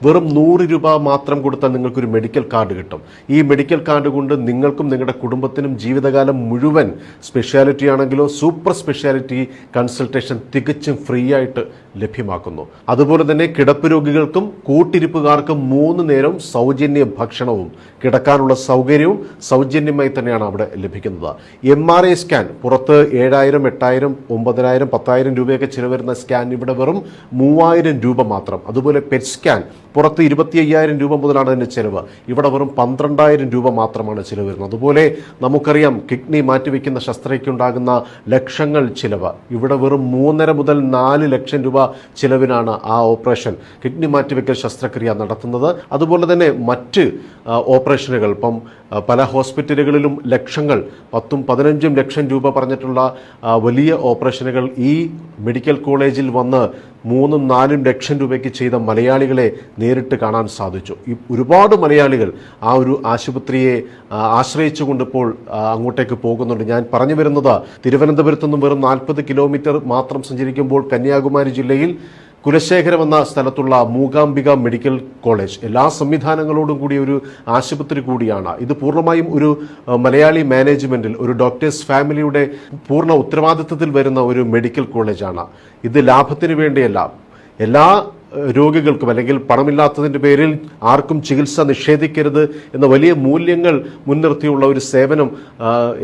വെറും 100 രൂപ മാത്രം കൊടുത്താൽ നിങ്ങൾക്കൊരു മെഡിക്കൽ കാർഡ് കിട്ടും. ഈ മെഡിക്കൽ കാർഡ് കൊണ്ട് നിങ്ങൾക്കും നിങ്ങളുടെ കുടുംബത്തിനും ജീവിതകാലം മുഴുവൻ സ്പെഷ്യാലിറ്റി ആണെങ്കിലോ സൂപ്പർ സ്പെഷ്യാലിറ്റി കൺസൾട്ടേഷൻ തികച്ചും ഫ്രീ ആയിട്ട് ലഭ്യമാക്കുന്നു. അതുപോലെ തന്നെ കിടപ്പ് രോഗികൾക്കും കൂട്ടിരിപ്പുകാർക്കും 3 നേരം സൗജന്യ ഭക്ഷണവും കിടക്കാനുള്ള സൗകര്യവും സൗജന്യമായി തന്നെയാണ് അവിടെ ലഭിക്കുന്നത്. MRI സ്കാൻ പുറത്ത് 7000, 8000, 9000, 10,000 രൂപയൊക്കെ ചിലവരുന്ന സ്കാൻ ഇവിടെ വെറും 3000 രൂപ മാത്രം. അതുപോലെ പെറ്റ് സ്കാൻ പുറത്ത് 25,000 രൂപ മുതലാണ് അതിൻ്റെ ചിലവ്. ഇവിടെ വെറും 12,000 രൂപ മാത്രമാണ് ചിലവ് വരുന്നത്. അതുപോലെ നമുക്കറിയാം കിഡ്നി മാറ്റിവെക്കുന്ന ശസ്ത്രക്രിയയ്ക്കുണ്ടാകുന്ന ലക്ഷങ്ങൾ ചിലവ്. ഇവിടെ വെറും 3.5 മുതൽ 4 ലക്ഷം രൂപ ചിലവിനാണ് ആ ഓപ്പറേഷൻ കിഡ്നി മാറ്റിവെക്കൽ ശസ്ത്രക്രിയ നടത്തുന്നത്. അതുപോലെ തന്നെ മറ്റ് ഓപ്പറേഷനുകൾ ഇപ്പം പല ഹോസ്പിറ്റലുകളിലും ലക്ഷങ്ങൾ 10ഉം 15ഉം ലക്ഷം രൂപ പറഞ്ഞിട്ടുള്ള വലിയ ഓപ്പറേഷനുകൾ ഈ മെഡിക്കൽ കോളേജിൽ വന്ന് 3ഉം 4ഉം ലക്ഷം രൂപയ്ക്ക് ചെയ്ത മലയാളികളെ നേരിട്ട് കാണാൻ സാധിച്ചു. ഒരുപാട് മലയാളികൾ ആ ഒരു ആശുപത്രിയെ ആശ്രയിച്ചുകൊണ്ട് ഇപ്പോൾ അങ്ങോട്ടേക്ക് പോകുന്നുണ്ട്. ഞാൻ പറഞ്ഞു വരുന്നത് തിരുവനന്തപുരത്തു നിന്നും വെറും 40 കിലോമീറ്റർ മാത്രം സഞ്ചരിക്കുമ്പോൾ കന്യാകുമാരി ജില്ലയിൽ കുലശേഖരം എന്ന സ്ഥലത്തുള്ള മൂകാംബിക മെഡിക്കൽ കോളേജ് എല്ലാ സംവിധാനങ്ങളോടും കൂടിയ ഒരു ആശുപത്രി കൂടിയാണ്. ഇത് പൂർണ്ണമായും ഒരു മലയാളി മാനേജ്മെന്റിൽ ഒരു ഡോക്ടേഴ്സ് ഫാമിലിയുടെ പൂർണ്ണ ഉത്തരവാദിത്വത്തിൽ വരുന്ന ഒരു മെഡിക്കൽ കോളേജാണ്. ഇത് ലാഭത്തിന് വേണ്ടിയല്ല, എല്ലാ രോഗികൾക്കും അല്ലെങ്കിൽ പണമില്ലാത്തതിൻ്റെ പേരിൽ ആർക്കും ചികിത്സ നിഷേധിക്കരുത് എന്ന വലിയ മൂല്യങ്ങൾ മുൻനിർത്തിയുള്ള ഒരു സേവനം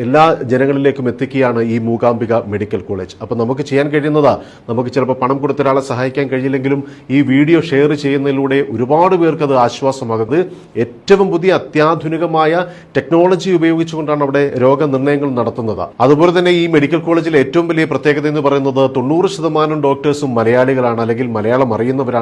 എല്ലാ ജനങ്ങളിലേക്കും എത്തിക്കുകയാണ് ഈ മൂകാംബിക മെഡിക്കൽ കോളേജ്. അപ്പോൾ നമുക്ക് ചെയ്യാൻ കഴിയുന്നത്, നമുക്ക് ചിലപ്പോൾ പണം കൊടുത്ത ഒരാളെ സഹായിക്കാൻ കഴിയില്ലെങ്കിലും ഈ വീഡിയോ ഷെയർ ചെയ്യുന്നതിലൂടെ ഒരുപാട് പേർക്ക് അത് ആശ്വാസമാകുന്നത്. ഏറ്റവും പുതിയ അത്യാധുനികമായ ടെക്നോളജി ഉപയോഗിച്ചുകൊണ്ടാണ് അവിടെ രോഗനിർണയങ്ങൾ നടത്തുന്നത്. അതുപോലെ തന്നെ ഈ മെഡിക്കൽ കോളേജിലെ ഏറ്റവും വലിയ പ്രത്യേകത എന്ന് പറയുന്നത് 90% ഡോക്ടേഴ്സും മലയാളികളാണ്, അല്ലെങ്കിൽ മലയാളം അറിയുന്നവരാണ്.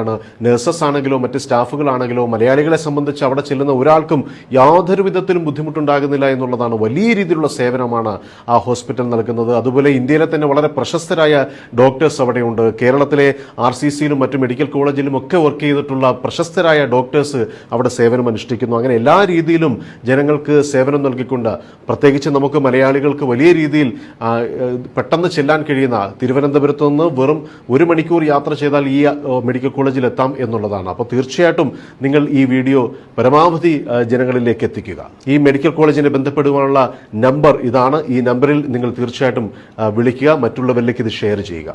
നഴ്സസ് ആണെങ്കിലോ മറ്റ് സ്റ്റാഫുകളാണെങ്കിലോ മലയാളികളെ സംബന്ധിച്ച് അവിടെ ചെല്ലുന്ന ഒരാൾക്കും യാതൊരു വിധത്തിലും ബുദ്ധിമുട്ടുണ്ടാകുന്നില്ല എന്നുള്ളതാണ്. വലിയ രീതിയിലുള്ള സേവനമാണ് ആ ഹോസ്പിറ്റൽ നൽകുന്നത്. അതുപോലെ ഇന്ത്യയിലെ തന്നെ വളരെ പ്രശസ്തരായ ഡോക്ടേഴ്സ് അവിടെയുണ്ട്. കേരളത്തിലെ RCCയിലും മറ്റു മെഡിക്കൽ കോളേജിലും ഒക്കെ വർക്ക് ചെയ്തിട്ടുള്ള പ്രശസ്തരായ ഡോക്ടേഴ്സ് അവിടെ സേവനം അനുഷ്ഠിക്കുന്നു. അങ്ങനെ എല്ലാ രീതിയിലും ജനങ്ങൾക്ക് സേവനം നൽകിക്കൊണ്ട്, പ്രത്യേകിച്ച് നമുക്ക് മലയാളികൾക്ക് വലിയ രീതിയിൽ പെട്ടെന്ന് ചെല്ലാൻ കഴിയുന്ന തിരുവനന്തപുരത്ത് നിന്ന് വെറും 1 മണിക്കൂർ യാത്ര ചെയ്താൽ ഈ മെഡിക്കൽ കോളേജിലെത്താം എന്നുള്ളതാണ്. അപ്പോൾ തീർച്ചയായിട്ടും നിങ്ങൾ ഈ വീഡിയോ പരമാവധി ജനങ്ങളിലേക്ക് എത്തിക്കുക. ഈ മെഡിക്കൽ കോളേജിനെ ബന്ധപ്പെടുവാനുള്ള നമ്പർ ഇതാണ്. ഈ നമ്പറിൽ നിങ്ങൾ തീർച്ചയായിട്ടും വിളിക്കുക, മറ്റുള്ളവരിലേക്ക് ഇത് ഷെയർ ചെയ്യുക.